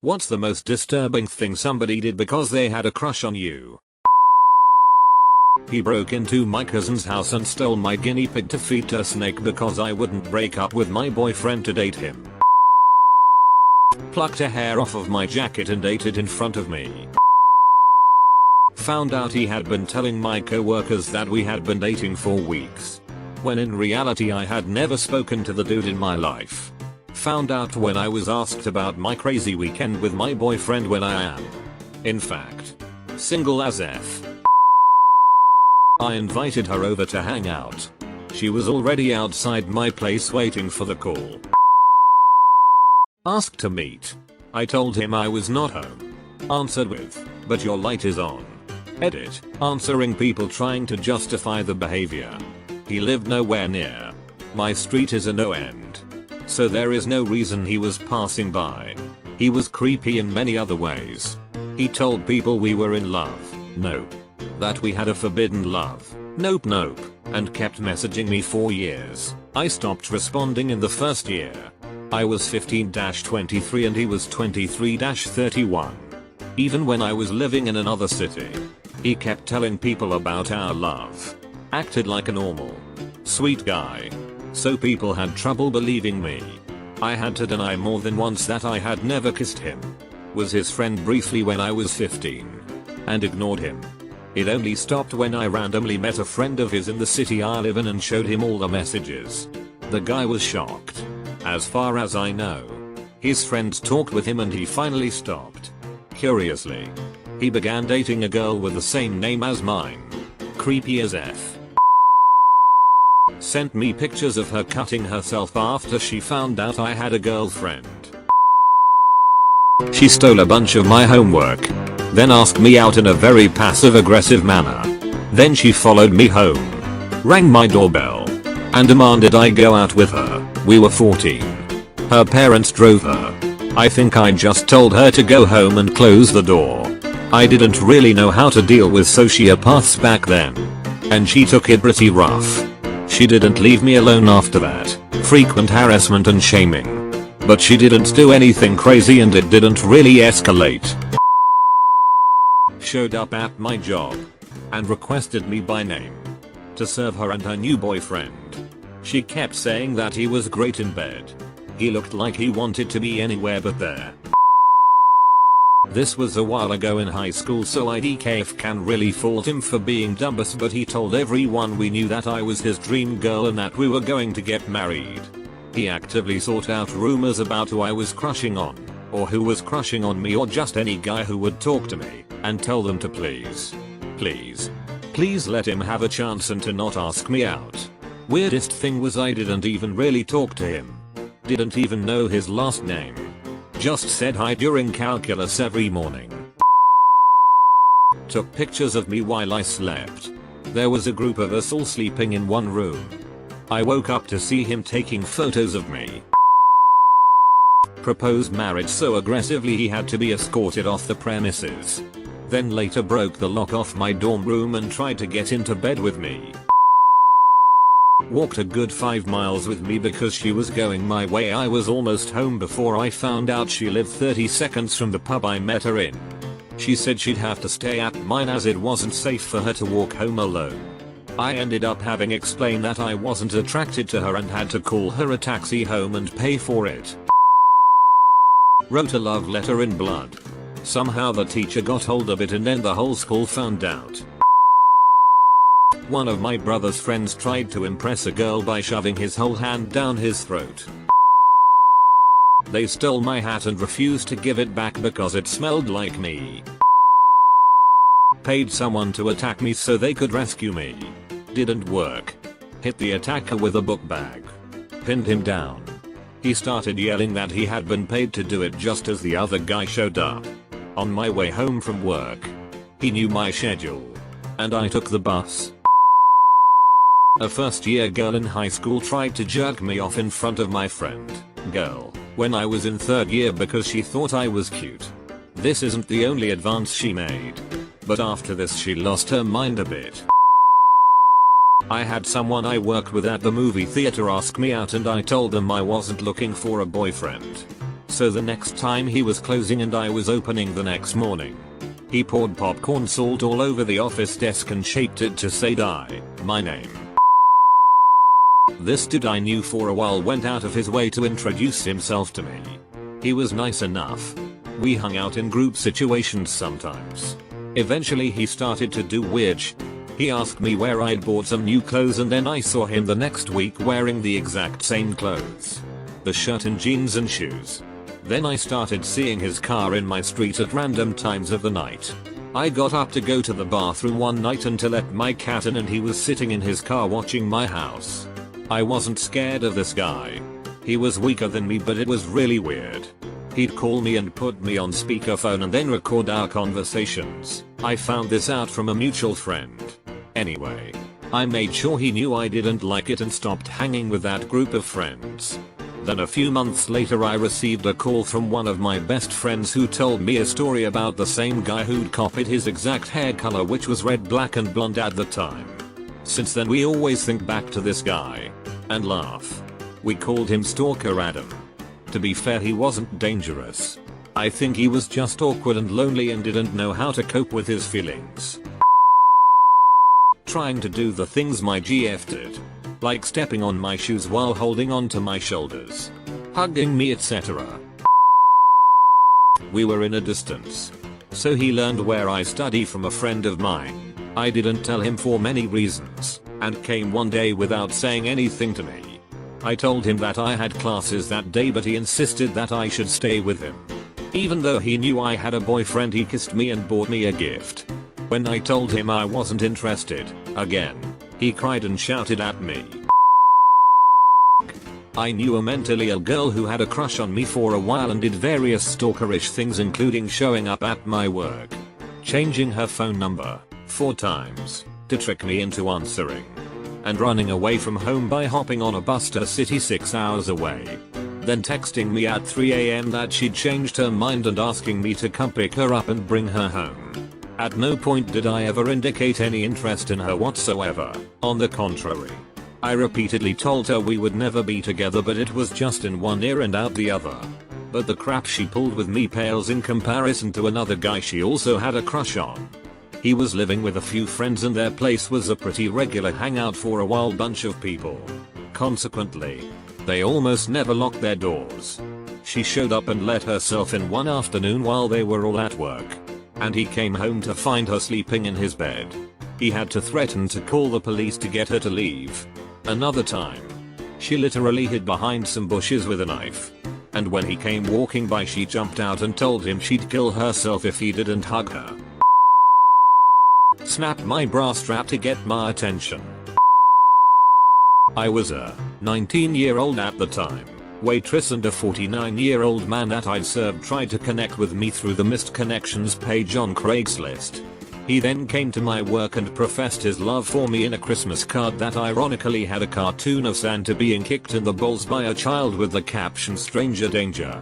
What's the most disturbing thing somebody did because they had a crush on you? He broke into my cousin's house and stole my guinea pig to feed to a snake because I wouldn't break up with my boyfriend to date him. Plucked a hair off of my jacket and ate it in front of me. Found out he had been telling my co-workers that we had been dating for weeks, when in reality I had never spoken to the dude in my life. Found out when I was asked about my crazy weekend with my boyfriend when I am, in fact, single as F. I invited her over to hang out. She was already outside my place waiting for the call. Asked to meet. I told him I was not home. Answered with, "But your light is on." Edit. Answering people trying to justify the behavior. He lived nowhere near my street is a no end, so there is no reason he was passing by. He was creepy in many other ways. He told people we were in love. Nope. That we had a forbidden love. Nope. And kept messaging me for years. I stopped responding in the first year. I was 15-23 and he was 23-31. Even when I was living in another city, he kept telling people about our love. Acted like a normal, sweet guy. So people had trouble believing me. I had to deny more than once that I had never kissed him. Was his friend briefly when I was 15. And ignored him. It only stopped when I randomly met a friend of his in the city I live in and showed him all the messages. The guy was shocked. As far as I know, his friends talked with him and he finally stopped. Curiously, he began dating a girl with the same name as mine. Creepy as F. Sent me pictures of her cutting herself after she found out I had a girlfriend. She stole a bunch of my homework, then asked me out in a very passive-aggressive manner. Then she followed me home, rang my doorbell, and demanded I go out with her. We were 14. Her parents drove her. I think I just told her to go home and close the door. I didn't really know how to deal with sociopaths back then, and she took it pretty rough. She didn't leave me alone after that. Frequent harassment and shaming. But she didn't do anything crazy and it didn't really escalate. Showed up at my job and requested me by name to serve her and her new boyfriend. She kept saying that he was great in bed. He looked like he wanted to be anywhere but there. This was a while ago in high school, so I can't really fault him for being dumbass, but he told everyone we knew that I was his dream girl and that we were going to get married. He actively sought out rumors about who I was crushing on, or who was crushing on me, or just any guy who would talk to me, and tell them to please let him have a chance and to not ask me out. Weirdest thing was I didn't even really talk to him. Didn't even know his last name. Just said hi during calculus every morning. Took pictures of me while I slept. There was a group of us all sleeping in one room. I woke up to see him taking photos of me. Proposed marriage so aggressively he had to be escorted off the premises. Then later broke the lock off my dorm room and tried to get into bed with me. Walked a good 5 miles with me because she was going my way. I was almost home before I found out she lived 30 seconds from the pub I met her in. She said she'd have to stay at mine as it wasn't safe for her to walk home alone. I ended up having explained that I wasn't attracted to her and had to call her a taxi home and pay for it. Wrote a love letter in blood. Somehow the teacher got hold of it and then the whole school found out. One of my brother's friends tried to impress a girl by shoving his whole hand down his throat. They stole my hat and refused to give it back because it smelled like me. Paid someone to attack me so they could rescue me. Didn't work. Hit the attacker with a book bag. Pinned him down. He started yelling that he had been paid to do it just as the other guy showed up. On my way home from work. He knew my schedule. And I took the bus. A first year girl in high school tried to jerk me off in front of my friend, girl, when I was in 3rd year because she thought I was cute. This isn't the only advance she made. But after this she lost her mind a bit. I had someone I worked with at the movie theater ask me out and I told them I wasn't looking for a boyfriend. So the next time he was closing and I was opening the next morning, he poured popcorn salt all over the office desk and shaped it to say "Die, my name." This dude I knew for a while went out of his way to introduce himself to me. He was nice enough. We hung out in group situations sometimes. Eventually he started to do weird shit. He asked me where I'd bought some new clothes and then I saw him the next week wearing the exact same clothes. The shirt and jeans and shoes. Then I started seeing his car in my street at random times of the night. I got up to go to the bathroom one night and to let my cat in and he was sitting in his car watching my house. I wasn't scared of this guy. He was weaker than me but it was really weird. He'd call me and put me on speakerphone and then record our conversations. I found this out from a mutual friend. Anyway, I made sure he knew I didn't like it and stopped hanging with that group of friends. Then a few months later I received a call from one of my best friends who told me a story about the same guy who'd copied his exact hair color, which was red, black and blonde at the time. Since then we always think back to this guy and laugh. We called him Stalker Adam. To be fair, he wasn't dangerous. I think he was just awkward and lonely and didn't know how to cope with his feelings. Trying to do the things my GF did. Like stepping on my shoes while holding onto my shoulders. Hugging me, etc. We were in a distance. So he learned where I study from a friend of mine. I didn't tell him for many reasons, and came one day without saying anything to me. I told him that I had classes that day but he insisted that I should stay with him. Even though he knew I had a boyfriend, he kissed me and bought me a gift. When I told him I wasn't interested, again, he cried and shouted at me. I knew a mentally ill girl who had a crush on me for a while and did various stalkerish things, including showing up at my work, changing her phone number 4 times to trick me into answering, and running away from home by hopping on a bus to a city 6 hours away. Then texting me at 3 AM that she'd changed her mind and asking me to come pick her up and bring her home. At no point did I ever indicate any interest in her whatsoever. On the contrary, I repeatedly told her we would never be together, but it was just in one ear and out the other. But the crap she pulled with me pales in comparison to another guy she also had a crush on. He was living with a few friends and their place was a pretty regular hangout for a wild bunch of people. Consequently, they almost never locked their doors. She showed up and let herself in one afternoon while they were all at work. And he came home to find her sleeping in his bed. He had to threaten to call the police to get her to leave. Another time, she literally hid behind some bushes with a knife. And when he came walking by, she jumped out and told him she'd kill herself if he didn't hug her. Snapped my bra strap to get my attention. I was a 19-year-old at the time waitress, and a 49-year-old man that I'd served tried to connect with me through the missed connections page on Craigslist. He then came to my work and professed his love for me in a Christmas card that ironically had a cartoon of Santa being kicked in the balls by a child with the caption "Stranger Danger."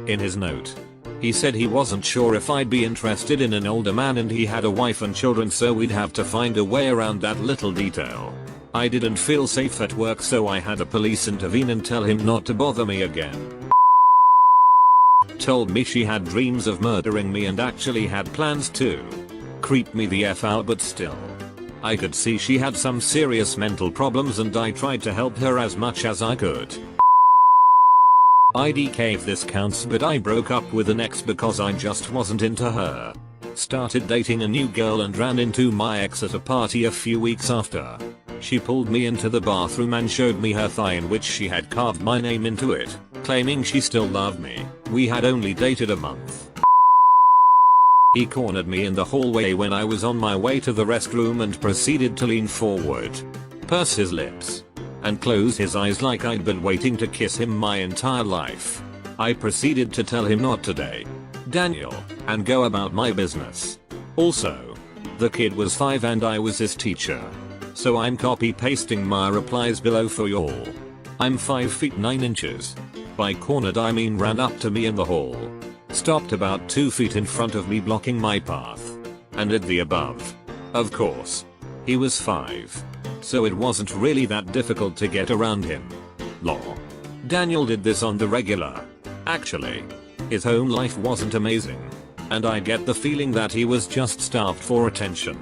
In his note, he said he wasn't sure if I'd be interested in an older man and he had a wife and children, so we'd have to find a way around that little detail. I didn't feel safe at work, so I had a police intervene and tell him not to bother me again. Told me she had dreams of murdering me and actually had plans to creep me the F out, but still, I could see she had some serious mental problems and I tried to help her as much as I could. IDK if this counts, but I broke up with an ex because I just wasn't into her. Started dating a new girl and ran into my ex at a party a few weeks after. She pulled me into the bathroom and showed me her thigh in which she had carved my name into it, claiming she still loved me. We had only dated a month. He cornered me in the hallway when I was on my way to the restroom and proceeded to lean forward, purse his lips, and close his eyes like I'd been waiting to kiss him my entire life. I proceeded to tell him not today, Daniel, and go about my business. Also, the kid was 5 and I was his teacher. So I'm copy pasting my replies below for y'all. I'm 5 feet 9 inches. By cornered I mean ran up to me in the hall, stopped about 2 feet in front of me blocking my path, and did the above. Of course, he was 5, so it wasn't really that difficult to get around him. Lol. Daniel did this on the regular. Actually, his home life wasn't amazing. And I get the feeling that he was just starved for attention.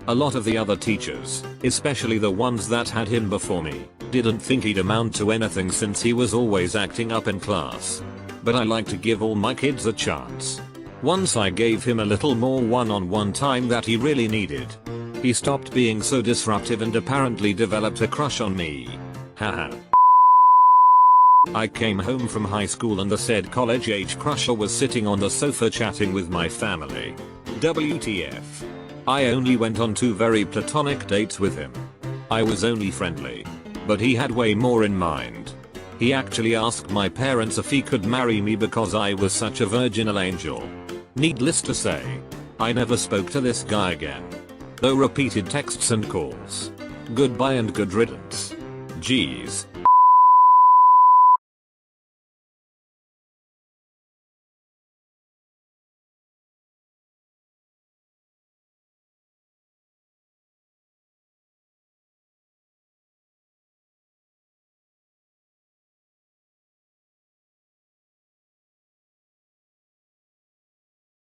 A lot of the other teachers, especially the ones that had him before me, didn't think he'd amount to anything since he was always acting up in class. But I like to give all my kids a chance. Once I gave him a little more one-on-one time that he really needed. He stopped being so disruptive and apparently developed a crush on me. Haha. I came home from high school and the said college-age crusher was sitting on the sofa chatting with my family. WTF. I only went on 2 very platonic dates with him. I was only friendly. But he had way more in mind. He actually asked my parents if he could marry me because I was such a virginal angel. Needless to say, I never spoke to this guy again. Though repeated texts and calls. Goodbye and good riddance. Jeez.